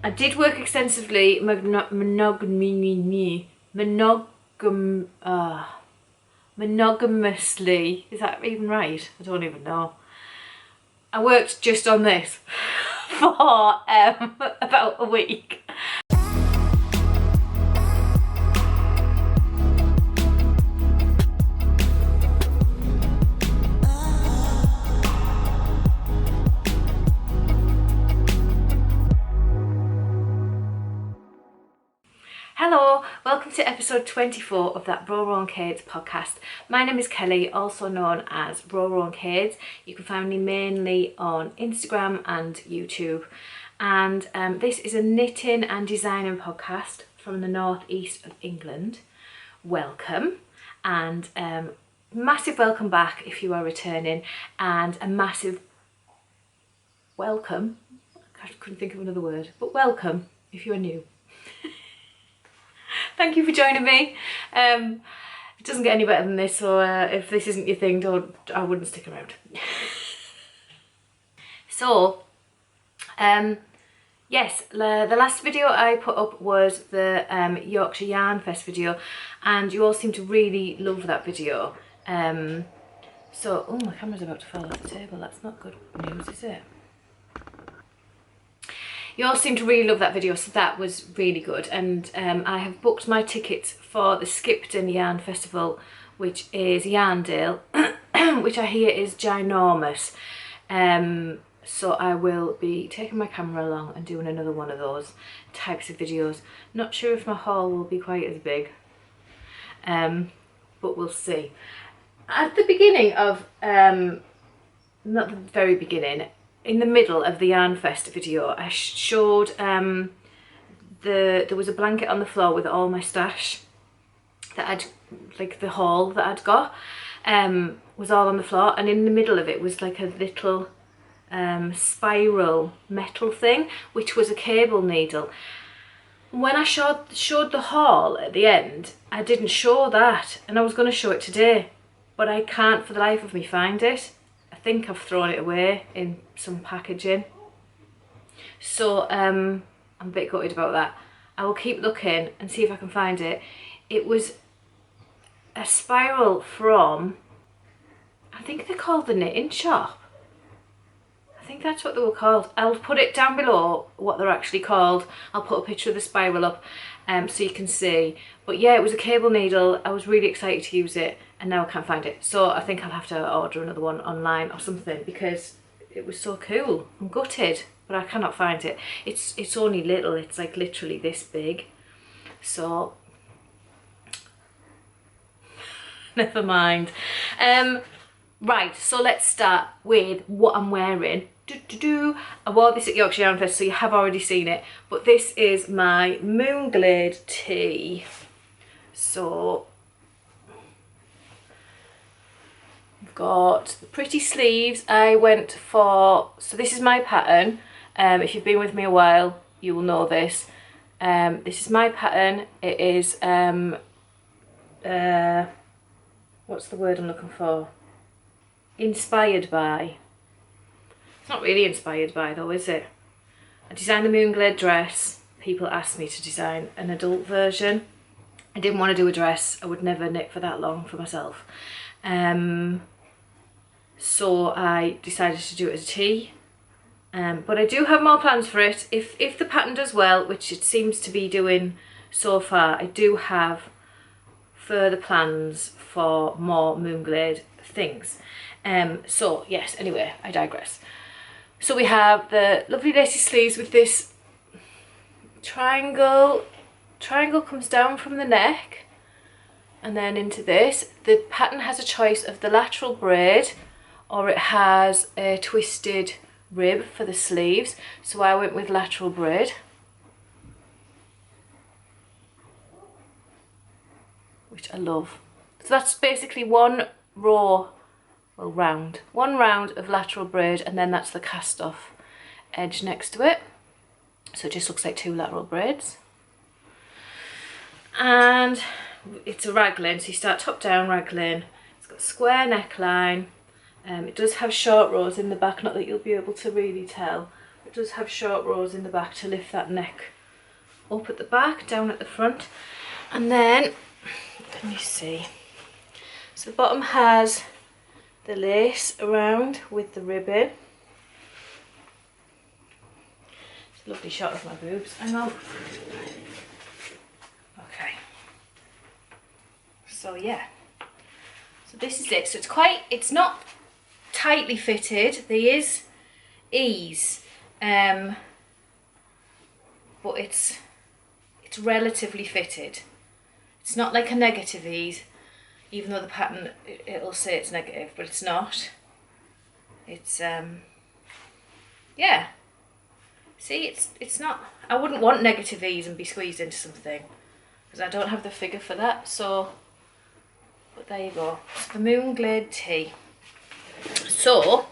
I did work extensively monogamously. Is that even right? I don't even know. I worked just on this for about a week. Hello, welcome to episode 24 of that Roro & Cade's podcast. My name is Kelly, also known as Roro & Cade's. You can find me mainly on Instagram and YouTube. And this is a knitting and designing podcast from the northeast of England. Welcome, and massive welcome back if you are returning, and a massive welcome, I couldn't think of another word, but welcome if you're new. Thank you for joining me. It doesn't get any better than this, so if this isn't your thing, I wouldn't stick around. So, yes, the last video I put up was the Yorkshire Yarn Fest video, and you all seem to really love that video. So, oh, my camera's about to fall off the table. That's not good news, is it? You all seem to really love that video, so that was really good. And I have booked my tickets for the Skipton Yarn Festival, which is Yarndale, which I hear is ginormous. So I will be taking my camera along and doing another one of those types of videos. Not sure if my haul will be quite as big, but we'll see. At the beginning of, not the very beginning, in the middle of the Yarn Fest video, I showed there was a blanket on the floor with all my stash that I'd, like the haul that I'd got, was all on the floor, and in the middle of it was like a little spiral metal thing, which was a cable needle. When I showed the haul at the end, I didn't show that, and I was going to show it today, but I can't for the life of me find it. I think I've thrown it away in some packaging, so I'm a bit gutted about that. I will keep looking and see if I can find it. It was a spiral from, I think they're called the Knitting Shop. I think that's what they were called. I'll put it down below what they're actually called. I'll put a picture of the spiral up so you can see. But yeah, it was a cable needle. I was really excited to use it, and now I can't find it. So I think I'll have to order another one online or something, because it was so cool. I'm gutted, but I cannot find it. It's only little. It's like literally this big. So never mind. Right, so let's start with what I'm wearing. I wore this at Yorkshire Yarn Fest, so you have already seen it, but this is my Moonglade tee. So I've got the pretty sleeves. I went for, so this is my pattern. If you've been with me a while, you will know this. This is my pattern. It is what's the word I'm looking for? Inspired by. It's not really inspired by though, is it? I designed the Moonglade dress. People asked me to design an adult version. I didn't want to do a dress. I would never knit for that long for myself. So I decided to do it as a tee. But I do have more plans for it. If the pattern does well, which it seems to be doing so far, I do have further plans for more Moonglade things. So yes, anyway, I digress. So we have the lovely lacy sleeves with this triangle comes down from the neck and then into this. The pattern has a choice of the lateral braid, or it has a twisted rib for the sleeves, so I went with lateral braid. Which I love. So that's basically one row, well, one round of lateral braid, and then that's the cast off edge next to it. So it just looks like two lateral braids. And it's a raglan, so you start top down raglan. It's got a square neckline. It does have short rows in the back, not that you'll be able to really tell, but does have short rows in the back to lift that neck up at the back, down at the front. And then, let me see. So the bottom has the lace around with the ribbon. It's a lovely shot of my boobs. Hang on. Okay. So yeah. So this is it. So it's not tightly fitted. There is ease, but it's relatively fitted. It's not like a negative ease, even though the pattern it'll say it's negative, but it's not. It's yeah. See, it's not. I wouldn't want negative ease and be squeezed into something because I don't have the figure for that. So, but there you go. It's the Moonglade Tee. So,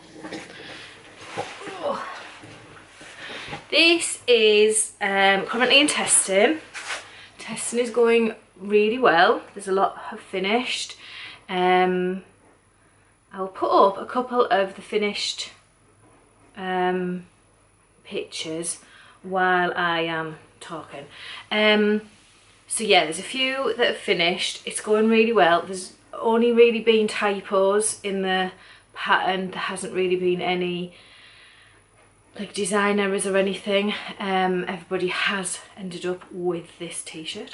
this is currently in testing. Testing is going really well. There's a lot have finished. I'll put up a couple of the finished pictures while I am talking. So yeah, there's a few that have finished. It's going really well. There's only really been typos in the pattern. There hasn't really been any like design errors or anything. Everybody has ended up with this t-shirt.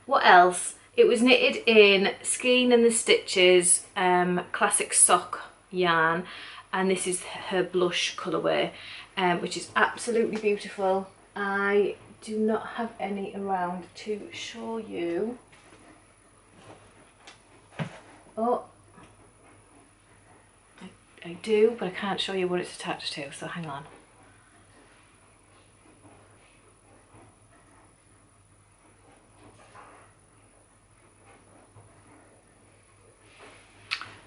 What else? It was knitted in Skein and the Stitches classic sock yarn, and this is her blush colourway, which is absolutely beautiful. I do not have any around to show you. Oh, I do, but I can't show you what it's attached to, so hang on.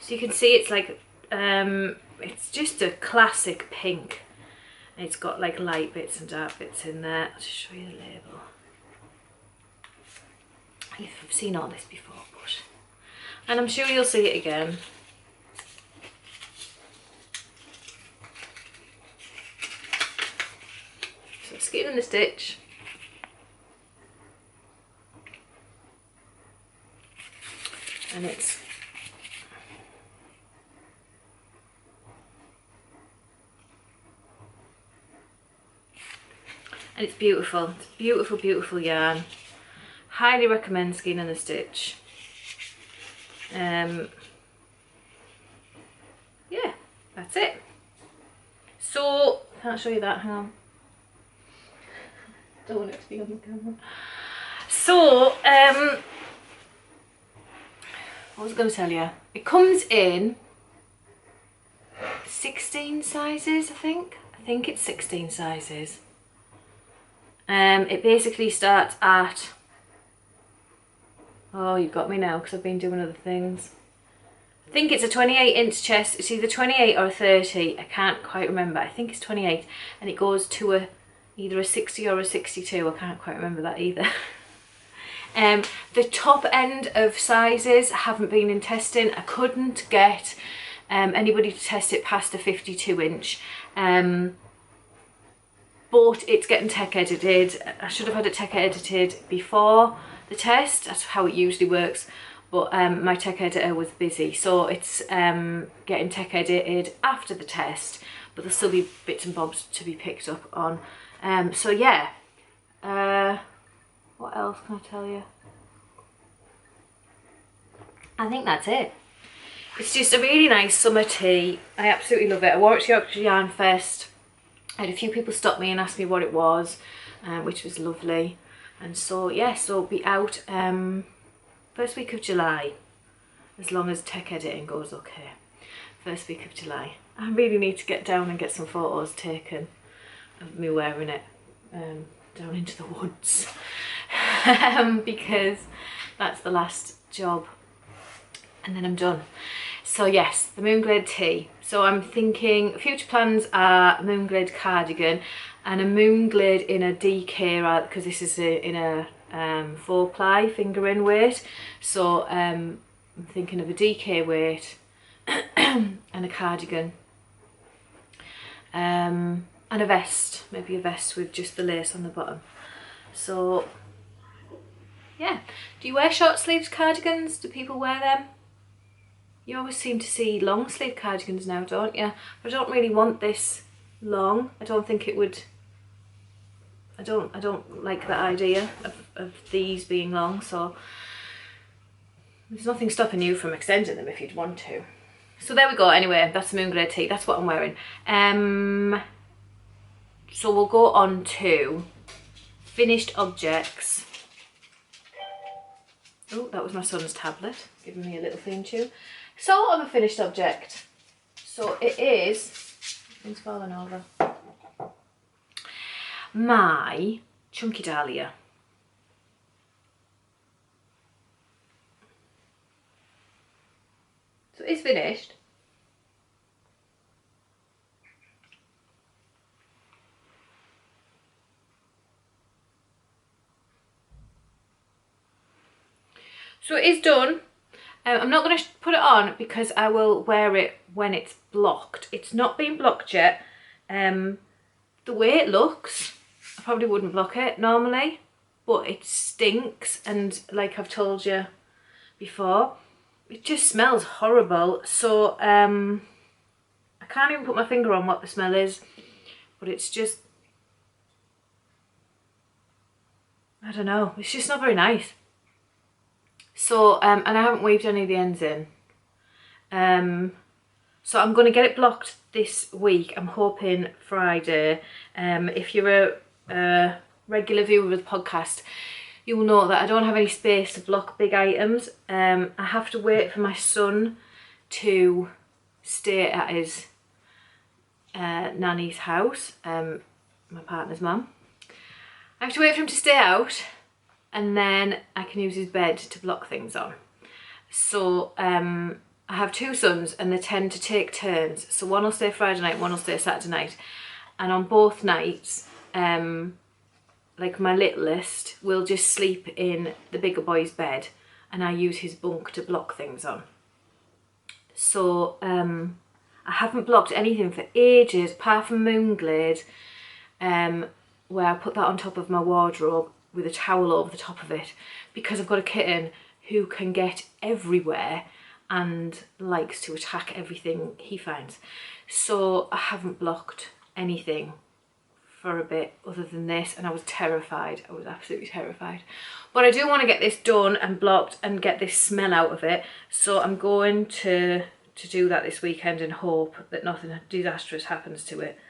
So you can see it's like, it's just a classic pink. It's got like light bits and dark bits in there. I'll just show you the label. I've seen all this before, but, and I'm sure you'll see it again. So Skein and the Stitch. And it's beautiful. It's beautiful, beautiful yarn. Highly recommend Skein and the Stitch. Yeah, that's it. So, can't show you that, hang on. Don't want it to be on the camera. So, what was I going to tell you? It comes in 16 sizes, I think. I think it's 16 sizes. It basically starts at, oh, you've got me now because I've been doing other things. I think it's a 28-inch chest. It's either 28 or a 30. I can't quite remember. I think it's 28, and it goes to either a 60 or a 62. I can't quite remember that either. The top end of sizes haven't been in testing. I couldn't get anybody to test it past a 52-inch. But it's getting tech edited. I should have had it tech edited before the test. That's how it usually works. But my tech editor was busy, so it's getting tech edited after the test. But there'll still be bits and bobs to be picked up on. So yeah. What else can I tell you? I think that's it. It's just a really nice summer tee. I absolutely love it. I wore it to Yorkshire Yarn Fest. I had a few people stop me and ask me what it was, which was lovely. And so, yeah, so it'll be out first week of July, as long as tech editing goes okay. First week of July. I really need to get down and get some photos taken of me wearing it down into the woods. Because that's the last job. And then I'm done. So yes, the Moonglade Tee. So I'm thinking future plans are a Moonglade cardigan and a Moonglade in a DK, because this is in a 4-ply fingering weight. So I'm thinking of a DK weight and a cardigan and a vest, maybe a vest with just the lace on the bottom. So yeah. Do you wear short sleeves cardigans? Do people wear them? You always seem to see long sleeve cardigans now, don't you? But I don't really want this long. I don't think it would, I don't like the idea of these being long, so there's nothing stopping you from extending them if you'd want to. So there we go. Anyway, that's the Moonglade tee. That's what I'm wearing. So we'll go on to finished objects. Oh, that was my son's tablet giving me a little theme tune. Sort of a finished object. So it is, it's falling over, my chunky Dahlia. So it's finished. So it is done. I'm not going to put it on because I will wear it when it's blocked. It's not been blocked yet. The way it looks, I probably wouldn't block it normally, but it stinks, and like I've told you before, it just smells horrible. So I can't even put my finger on what the smell is, but it's just, I don't know, it's just not very nice. So, and I haven't weaved any of the ends in. So I'm going to get it blocked this week. I'm hoping Friday. If you're a regular viewer of the podcast, you will know that I don't have any space to block big items. I have to wait for my son to stay at his nanny's house, my partner's mum. I have to wait for him to stay out, and then I can use his bed to block things on. So I have two sons and they tend to take turns. So one will stay Friday night, one will stay Saturday night. And on both nights, like my littlest will just sleep in the bigger boy's bed and I use his bunk to block things on. So I haven't blocked anything for ages, apart from Moonglade, where I put that on top of my wardrobe with a towel over the top of it, because I've got a kitten who can get everywhere and likes to attack everything he finds. So I haven't blocked anything for a bit other than this, and I was terrified. I was absolutely terrified. But I do want to get this done and blocked and get this smell out of it. So I'm going to do that this weekend and hope that nothing disastrous happens to it.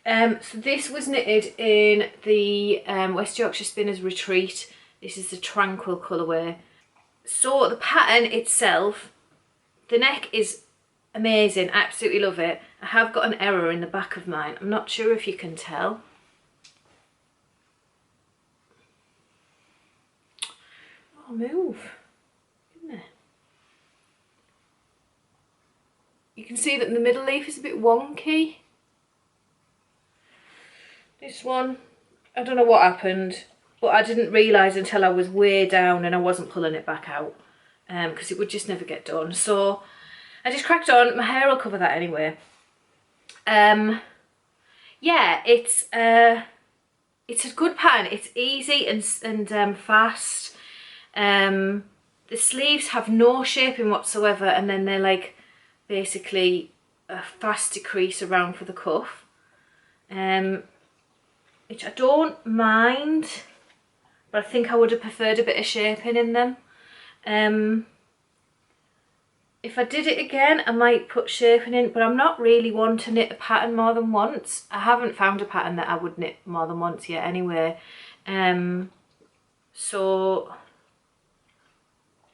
So this was knitted in the West Yorkshire Spinners Retreat. This is the Tranquil colourway. So the pattern itself, the neck is amazing, I absolutely love it. I have got an error in the back of mine. I'm not sure if you can tell. Oh, move, isn't it? You can see that the middle leaf is a bit wonky. This one, I don't know what happened, but I didn't realise until I was way down and I wasn't pulling it back out, because it would just never get done. So I just cracked on. My hair will cover that anyway. Yeah, it's a good pattern. It's easy and fast. The sleeves have no shaping whatsoever, and then they're like basically a fast decrease around for the cuff. Which I don't mind, but I think I would have preferred a bit of shaping in them. If I did it again, I might put shaping in, but I'm not really one to knit a pattern more than once. I haven't found a pattern that I would knit more than once yet anyway. So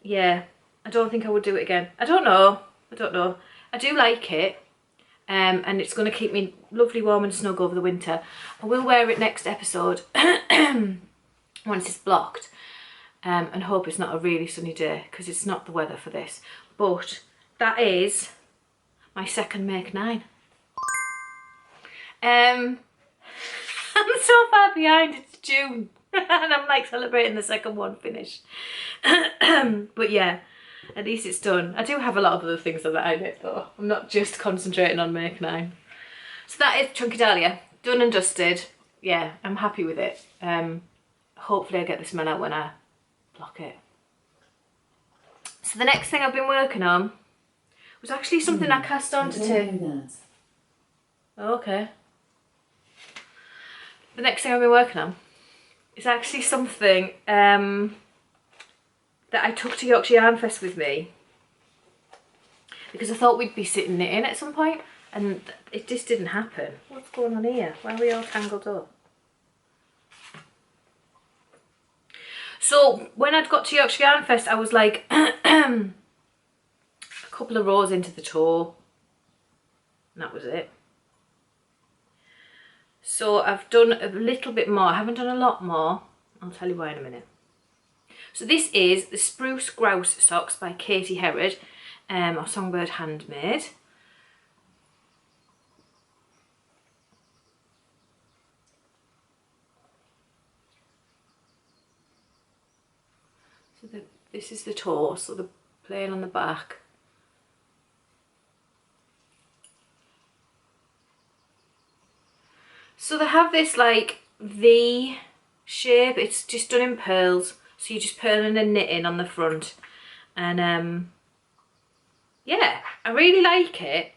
yeah, I don't think I would do it again. I don't know. I do like it. And it's going to keep me lovely warm and snug over the winter. I will wear it next episode once it's blocked, and hope it's not a really sunny day, because it's not the weather for this. But that is my second Make 9. I'm so far behind, it's June and I'm like celebrating the second one finished. But yeah, at least it's done. I do have a lot of other things that I knit though. I'm not just concentrating on Make 9. So that is Chunky Dahlia, done and dusted. Yeah, I'm happy with it. Hopefully I get the smell out when I block it. So the next thing I've been working on was actually something I cast on to T. Oh, okay. The next thing I've been working on is actually something that I took to Yorkshire Yarn Fest with me, because I thought we'd be sitting knitting at some point, and it just didn't happen. What's going on here? Why are we all tangled up? So when I'd got to Yorkshire Yarn Fest, I was like a couple of rows into the toe, and that was it. So I've done a little bit more. I haven't done a lot more. I'll tell you why in a minute. So this is the Spruce Grouse socks by Herrod, or Songbird Handmade. So this is the toe, so the plain on the back. So they have this like V shape. It's just done in pearls. So you're just purling and knitting on the front. And yeah, I really like it.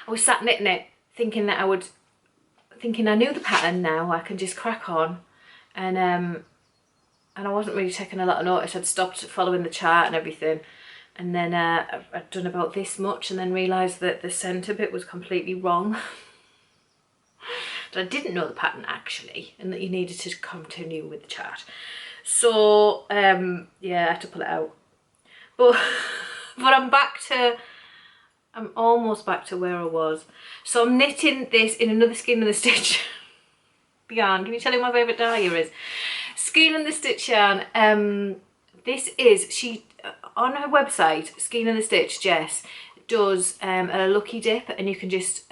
I was sat knitting it thinking that I knew the pattern now, I can just crack on. And I wasn't really taking a lot of notice. I'd stopped following the chart and everything. And then I'd done about this much and then realised that the centre bit was completely wrong. But I didn't know the pattern actually, and that you needed to continue with the chart. So yeah, I had to pull it out. But I'm almost back to where I was. So I'm knitting this in another Skein and the Stitch yarn. Can you tell me what my favourite Dahlia is? Skein and the Stitch yarn. This is, she, on her website, Skein and the Stitch, Jess, does a lucky dip, and you can just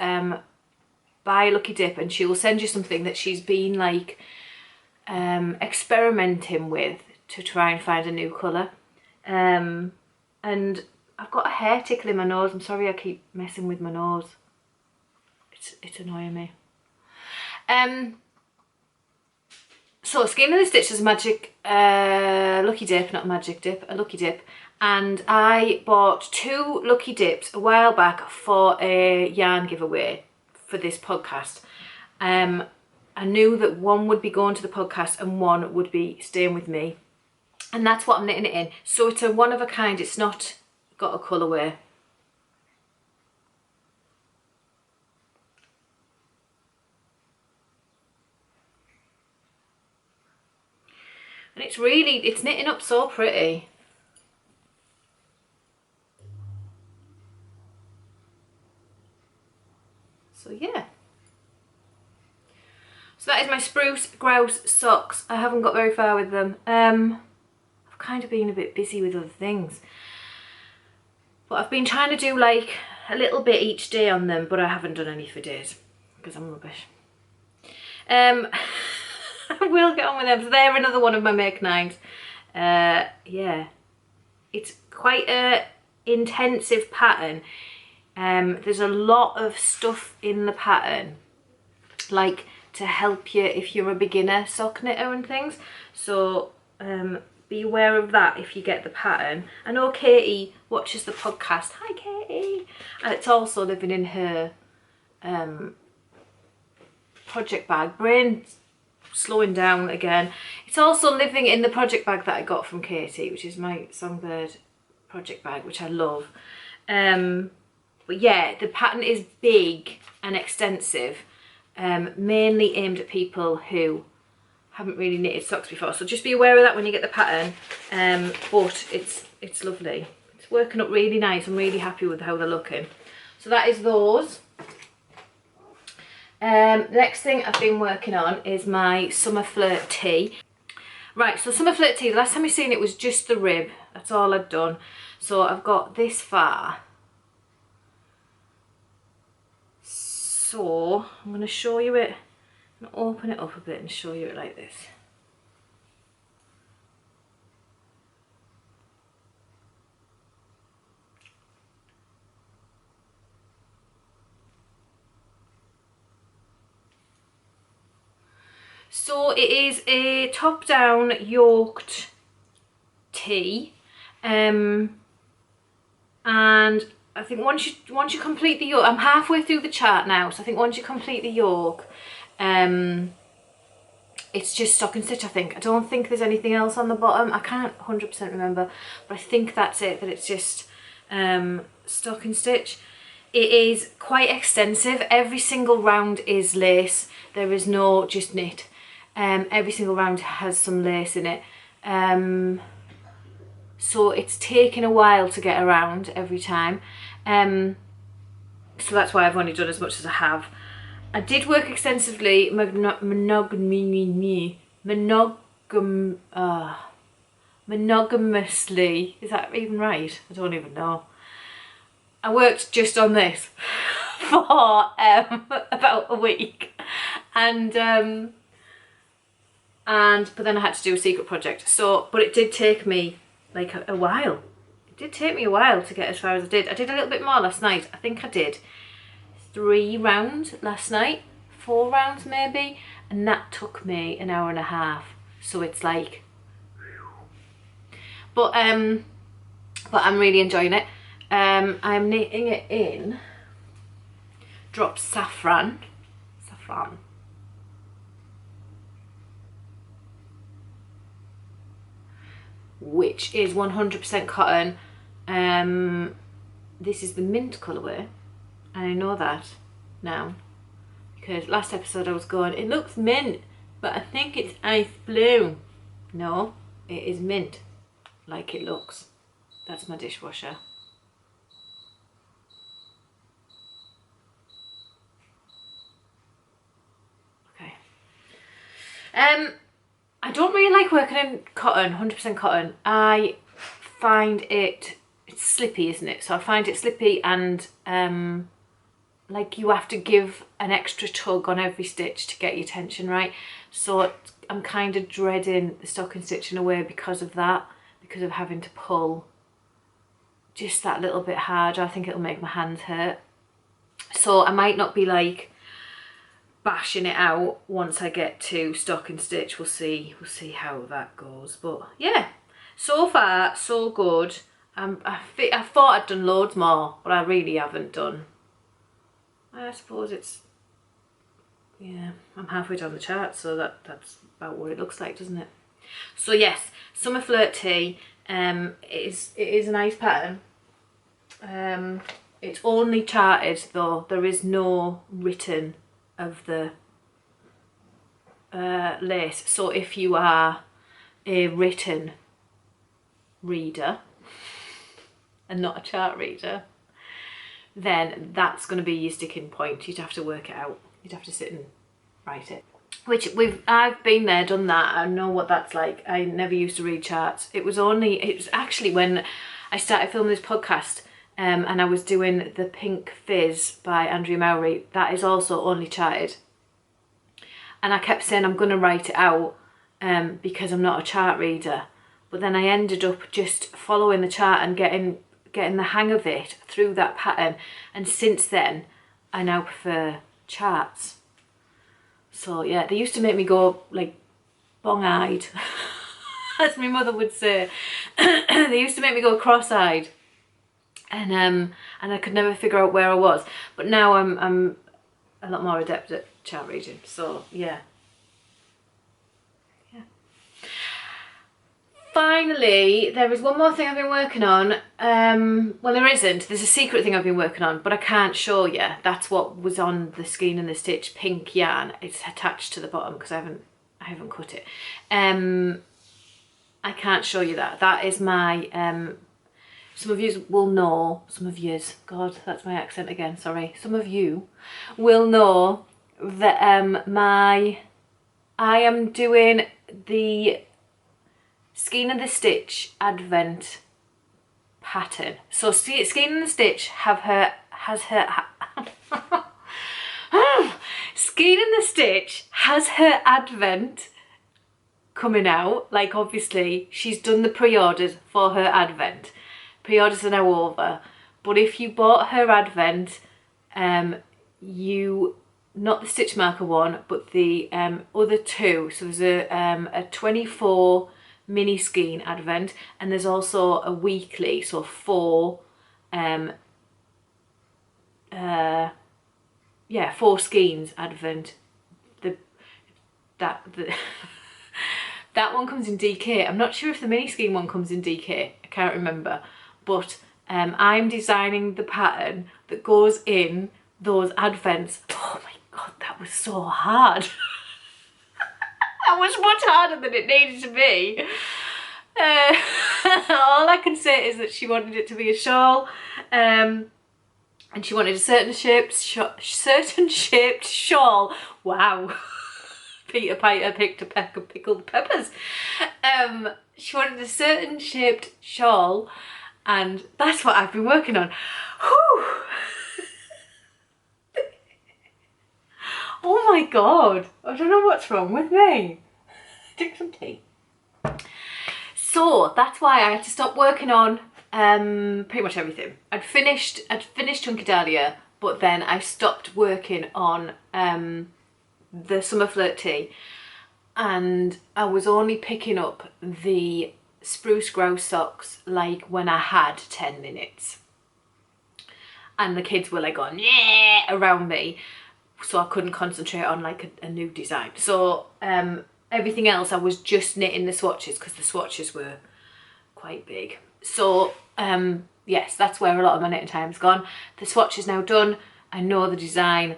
buy a lucky dip and she will send you something that she's been like experimenting with to try and find a new colour. And I've got a hair tickle in my nose. I'm sorry I keep messing with my nose. It's annoying me. So Skein and the Stitch is a magic lucky dip, not a magic dip, a lucky dip. And I bought 2 lucky dips a while back for a yarn giveaway for this podcast. I knew that one would be going to the podcast and one would be staying with me. And that's what I'm knitting it in. So it's a one of a kind, it's not got a colourway. And it's knitting up so pretty. So yeah. So that is my Spruce Grouse socks. I haven't got very far with them. I've kind of been a bit busy with other things. But I've been trying to do like a little bit each day on them, but I haven't done any for days because I'm rubbish. I will get on with them. So they're another one of my Make 9s. Yeah. It's quite a intensive pattern. There's a lot of stuff in the pattern, like to help you if you're a beginner sock knitter and things. So be aware of that if you get the pattern. I know Katie watches the podcast. Hi Katie. And it's also living in her project bag. Brain's slowing down again. It's also living in the project bag that I got from Katie, which is my Songbird project bag, which I love. But yeah, the pattern is big and extensive, mainly aimed at people who haven't really knitted socks before. So just be aware of that when you get the pattern. But it's lovely. It's working up really nice. I'm really happy with how they're looking. So that is those. The next thing I've been working on is my Summer Flirt Tee. Right, so Summer Flirt Tee, the last time you seen it was just the rib. That's all I'd done. So I've got this far. So I'm going to show you it. I'm going to open it up a bit and show you it like this. So it is a top-down yoked tee, and I think once you complete the yoke, I'm halfway through the chart now, so I think once you complete the yoke, it's just stock and stitch, I think. I don't think there's anything else on the bottom. I can't 100% remember, but I think that's it, that it's just stock and stitch. It is quite extensive. Every single round is lace. There is no just knit. Every single round has some lace in it. So it's taken a while to get around every time. So that's why I've only done as much as I have. I did work extensively monogamously. Is that even right? I don't even know. I worked just on this for about a week, and but then I had to do a secret project. So, but it did take me like a while. It did take me a while to get as far as I did. I did a little bit more last night. I think I did 3 rounds last night, 4 rounds maybe, and that took me an hour and a half. So it's like, but I'm really enjoying it. I'm knitting it in drop Safran, which is 100% cotton. This is the mint colourway, and I know that now because last episode I was going, it looks mint, but I think it's ice blue. No, it is mint, like it looks. That's my dishwasher. Okay. I don't really like working in cotton, 100% cotton. I find it's slippy, isn't it? So I find it slippy, and like you have to give an extra tug on every stitch to get your tension right. So I'm kind of dreading the stocking stitch in a way because of that, because of having to pull just that little bit harder. I think it'll make my hands hurt. So I might not be like bashing it out once I get to stock and stitch. We'll see how that goes. But yeah, so far so good. I thought I'd done loads more, but I really haven't done. I suppose it's, yeah, I'm halfway down the chart, so that's about what it looks like, doesn't it? So yes, Summer Flirt Tee. It is a nice pattern. It's only charted though. There is no written of the lace. So if you are a written reader and not a chart reader, then that's going to be your sticking point. You'd have to work it out. You'd have to sit and write it. Which I've been there, done that. I know what that's like. I never used to read charts. It was actually when I started filming this podcast, and I was doing the Pink Fizz by Andrea Mowry. That is also only charted. And I kept saying I'm going to write it out because I'm not a chart reader. But then I ended up just following the chart and getting the hang of it through that pattern. And since then, I now prefer charts. So yeah, they used to make me go like bong-eyed, as my mother would say. They used to make me go cross-eyed, and I could never figure out where I was. But now I'm a lot more adept at chart reading. So yeah. Finally, there is one more thing I've been working on. Well, there isn't. There's a secret thing I've been working on, but I can't show you. That's what was on the Skein and the Stitch pink yarn. It's attached to the bottom because I haven't cut it. I can't show you that. That is my. Some of you will know. Some of yous. God, that's my accent again. Sorry. Some of you will know that I am doing the Skein and the Stitch Advent pattern. So Skein and the Stitch Skein and the Stitch has her Advent coming out. Like obviously she's done the pre-orders for her Advent. Pre-orders are now over. But if you bought her Advent, you not the stitch marker one, but the other two. So there's a 24 mini Skein advent, and there's also a weekly, so 4 4 Skeins advent. That one comes in DK. I'm not sure if the mini Skein one comes in DK. I can't remember, but I'm designing the pattern that goes in those advents. Oh my god, that was so hard. That was much harder than it needed to be. All I can say is that she wanted it to be a shawl, and she wanted a certain shaped shawl. Wow. Peter Piper picked a peck of pickled peppers. She wanted a certain shaped shawl, and that's what I've been working on. Whew. Oh my god, I don't know what's wrong with me. Drink some tea. So that's why I had to stop working on pretty much everything. I'd finished Chunky Dahlia, but then I stopped working on the summer Flirt Tee, and I was only picking up the Spruce Grouse socks like when I had 10 minutes, and the kids were like going yeah around me, so I couldn't concentrate on like a new design. So everything else I was just knitting the swatches because the swatches were quite big. So yes, that's where a lot of my knitting time's gone. The swatch is now done. I know the design.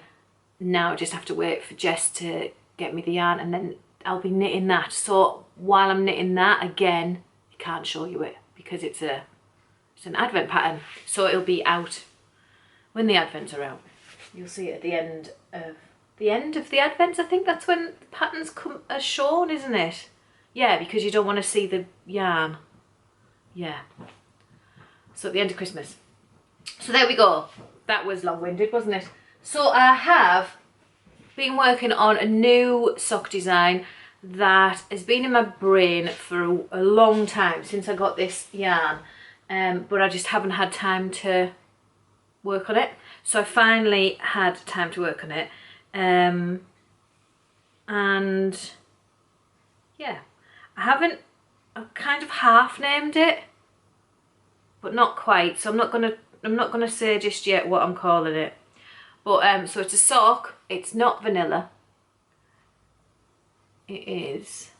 Now I just have to wait for Jess to get me the yarn, and then I'll be knitting that. So while I'm knitting that, again, I can't show you it because it's an advent pattern. So it'll be out when the advents are out. You'll see it at the end of the advents. I think that's when the patterns are shown, isn't it? Yeah, because you don't want to see the yarn. Yeah. So at the end of Christmas. So there we go. That was long-winded, wasn't it? So I have been working on a new sock design that has been in my brain for a long time, since I got this yarn, but I just haven't had time to work on it. So I finally had time to work on it, and yeah, I've kind of half named it, but not quite. So I'm not gonna say just yet what I'm calling it. But so it's a sock. It's not vanilla. It is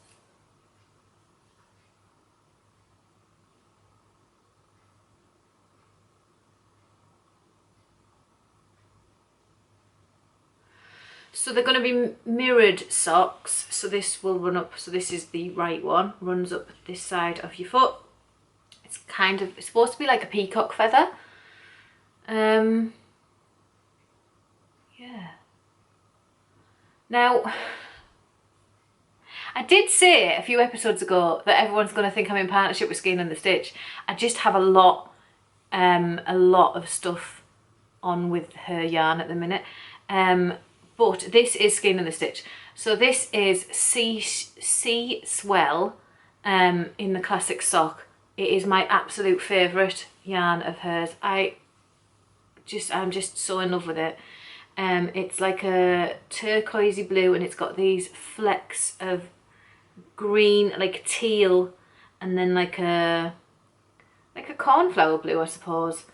so they're going to be mirrored socks. So this will run up. So this is the right one. Runs up this side of your foot. It's supposed to be like a peacock feather. Yeah. Now, I did say a few episodes ago that everyone's going to think I'm in partnership with Skein and the Stitch. I just have a lot of stuff on with her yarn at the minute. But this is Skein and the Stitch. So this is Sea Swell in the classic sock. It is my absolute favourite yarn of hers. I'm just so in love with it. It's like a turquoisey blue, and it's got these flecks of green, like teal, and then like a cornflower blue, I suppose.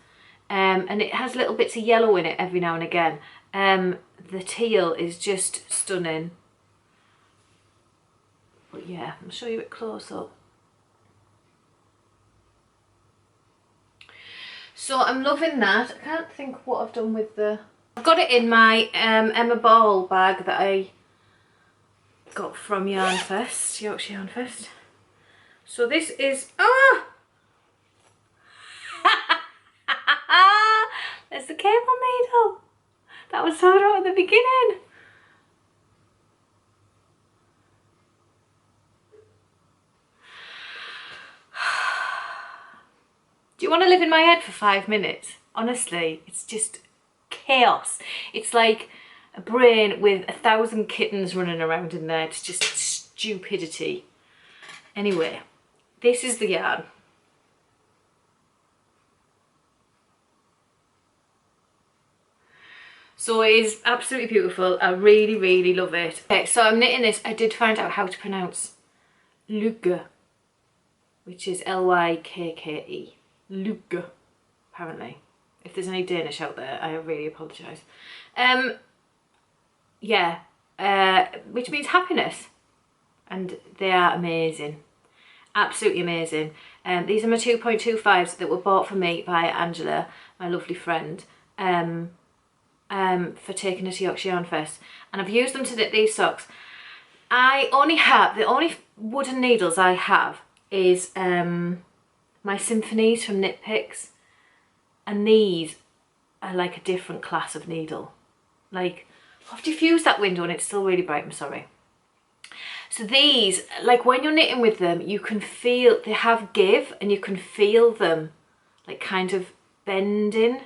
And it has little bits of yellow in it every now and again. The teal is just stunning. But yeah, I'll show you it close up. So I'm loving that. I can't think what I've done with the... I've got it in my Emma Ball bag that I got from Yarnfest, Yorkshire Yarnfest. So this is... Ah! There's the cable needle. That was sewed out at the beginning. Do you want to live in my head for 5 minutes? Honestly, it's just chaos. It's like a brain with 1,000 kittens running around in there. It's just stupidity. Anyway, this is the yarn. So it is absolutely beautiful. I really, really love it. Okay, so I'm knitting this. I did find out how to pronounce Lykke, which is L-Y-K-K-E. Lykke, apparently. If there's any Danish out there, I really apologise. Yeah, which means happiness. And they are amazing. Absolutely amazing. These are my 2.25s that were bought for me by Angela, my lovely friend, for taking her to Yorkshire Yarn Fest. And I've used them to knit these socks. The only wooden needles I have is my Symphonies from Knit Picks. And these are like a different class of needle. Like, I've diffused that window and it's still really bright, I'm sorry. So these, like when you're knitting with them, you can feel, they have give and you can feel them like kind of bending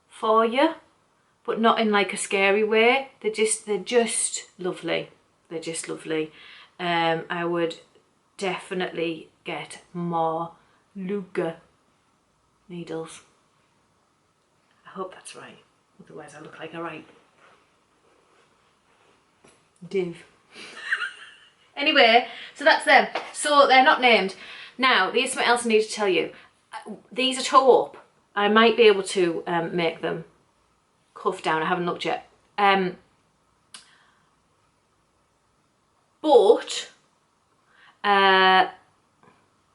for you, but not in like a scary way. They're just lovely. They're just lovely. I would definitely get more Lykke needles. I hope that's right, otherwise I look like a right div. Anyway, so that's them. So they're not named. Now, there's something else I need to tell you. These are taupe. I might be able to make them cuff down. I haven't looked yet. But,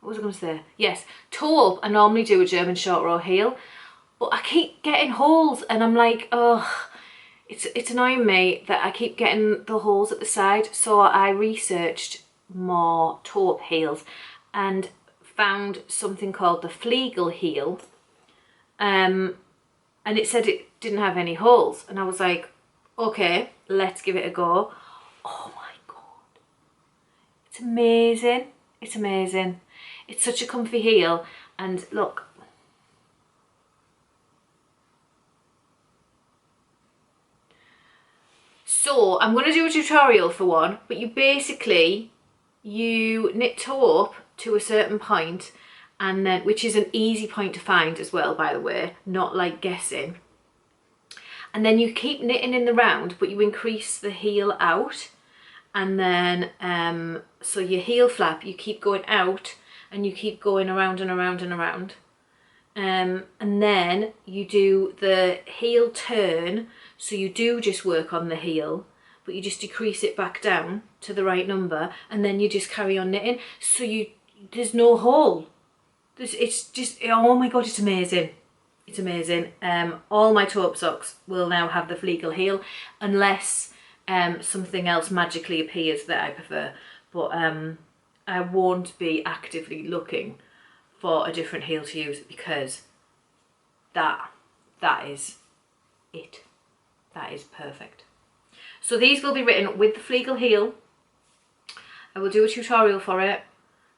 what was I going to say? Yes, taupe, I normally do a German short row heel, but I keep getting holes and I'm like, oh, it's annoying me that I keep getting the holes at the side. So I researched more taupe heels and found something called the Fliegel heel. And it said it didn't have any holes. And I was like, okay, let's give it a go. Oh my God. It's amazing. It's amazing. It's such a comfy heel. And look. So I'm going to do a tutorial for one, but you knit taupe to a certain point, and then, which is an easy point to find as well, by the way, not like guessing. And then you keep knitting in the round, but you increase the heel out, and then so your heel flap, you keep going out and you keep going around and around and around. And then you do the heel turn, so you do just work on the heel, but you just decrease it back down to the right number, and then you just carry on knitting. So there's no hole. It's just, oh my God, it's amazing. It's amazing. All my taupe socks will now have the Fliegel heel, unless something else magically appears that I prefer. But I won't be actively looking for a different heel to use, because that is it. That is perfect. So these will be written with the Fliegel heel. I will do a tutorial for it.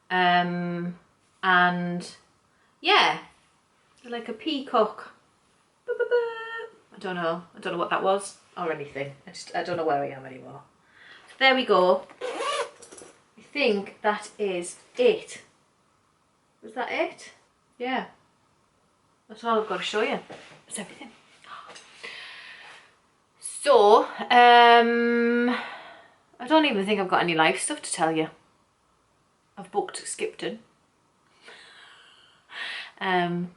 And yeah, like a peacock. I don't know what that was or anything. I don't know where I am anymore. So there we go. I think that is it. Was that it? Yeah. That's all I've got to show you. That's everything. So, I don't even think I've got any live stuff to tell you. I've booked Skipton. And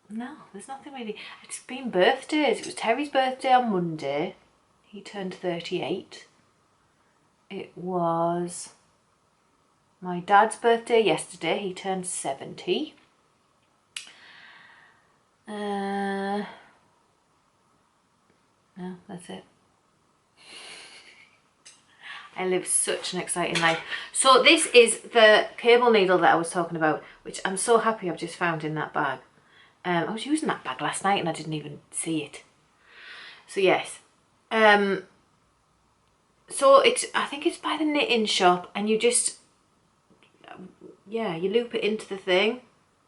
no, there's nothing really. It's been birthdays. It was Terry's birthday on Monday. He turned 38. It was my dad's birthday yesterday. He turned 70. No, that's it. I live such an exciting life. So this is the cable needle that I was talking about, which I'm so happy I've just found in that bag. I was using that bag last night and I didn't even see it. So yes. So I think it's by the knitting shop, and you just, yeah, you loop it into the thing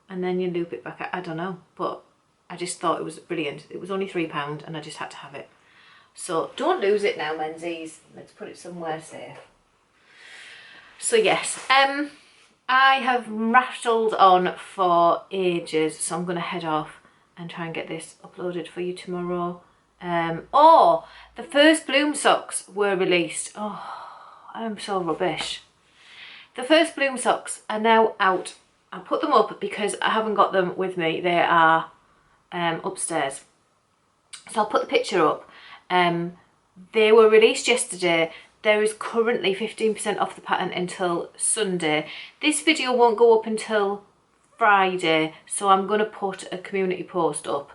and then you loop it back. I don't know, but I just thought it was brilliant. It was only £3 and I just had to have it. So don't lose it now, Menzies. Let's put it somewhere safe. So yes, I have rattled on for ages, so I'm going to head off and try and get this uploaded for you tomorrow. Oh, the first bloom socks were released. Oh, I'm so rubbish. The first bloom socks are now out. I put them up because I haven't got them with me. They are upstairs. So I'll put the picture up. They were released yesterday. There is currently 15% off the pattern until Sunday. This video won't go up until Friday, so I'm going to put a community post up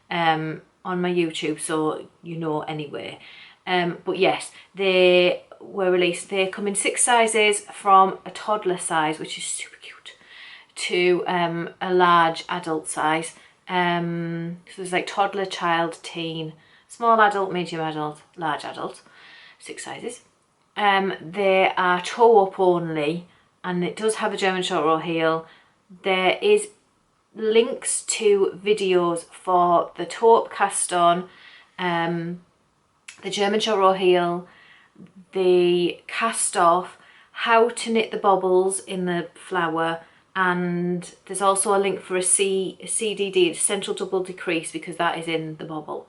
on my YouTube, so you know anyway. But yes, they were released. They come in 6 sizes, from a toddler size, which is super cute, to a large adult size. So there's like toddler, child, teen, small adult, medium adult, large adult, 6 sizes. They are toe up only, and it does have a German short row heel. There is links to videos for the toe up cast on, the German short row heel, the cast off, how to knit the bobbles in the flower, and there's also a link for a CDD, central double decrease, because that is in the bobble.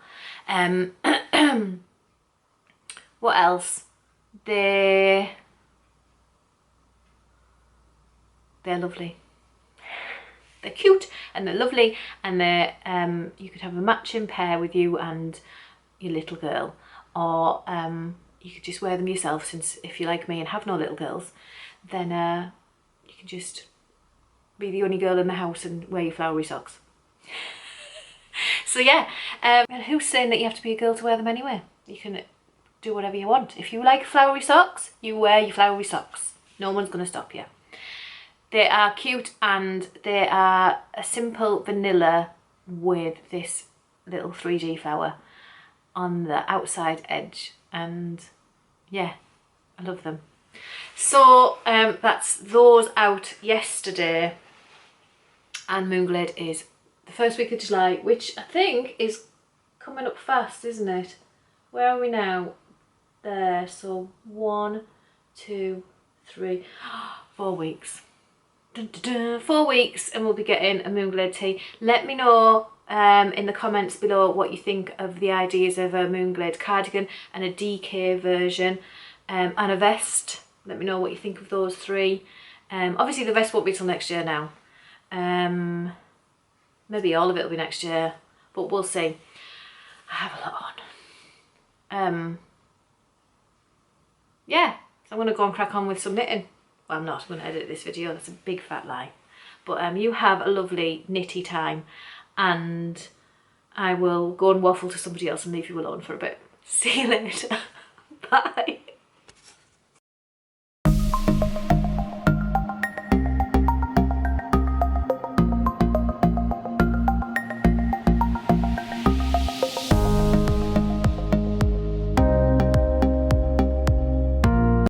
What else? They're lovely. They're cute and they're lovely, and they're you could have a matching pair with you and your little girl, or you could just wear them yourself, since if you're like me and have no little girls, then you can just be the only girl in the house and wear your flowery socks. So yeah, and who's saying that you have to be a girl to wear them anyway? You can do whatever you want. If you like flowery socks, you wear your flowery socks. No one's going to stop you. They are cute, and they are a simple vanilla with this little 3G flower on the outside edge, and yeah, I love them. So that's those out yesterday, and Moonglade is the first week of July, which I think is coming up fast, isn't it? Where are we now? There, so 1, 2, 3, 4 weeks. Dun, dun, dun, 4 weeks, and we'll be getting a Moonglade tee. Let me know in the comments below what you think of the ideas of a Moonglade cardigan and a DK version, and a vest. Let me know what you think of those 3. Obviously the vest won't be till next year now. Maybe all of it will be next year, but we'll see. I have a lot on. Yeah, so I'm going to go and crack on with some knitting. Well, I'm not. I'm going to edit this video. That's a big fat lie. But you have a lovely knitty time, and I will go and waffle to somebody else and leave you alone for a bit. See you later. Bye.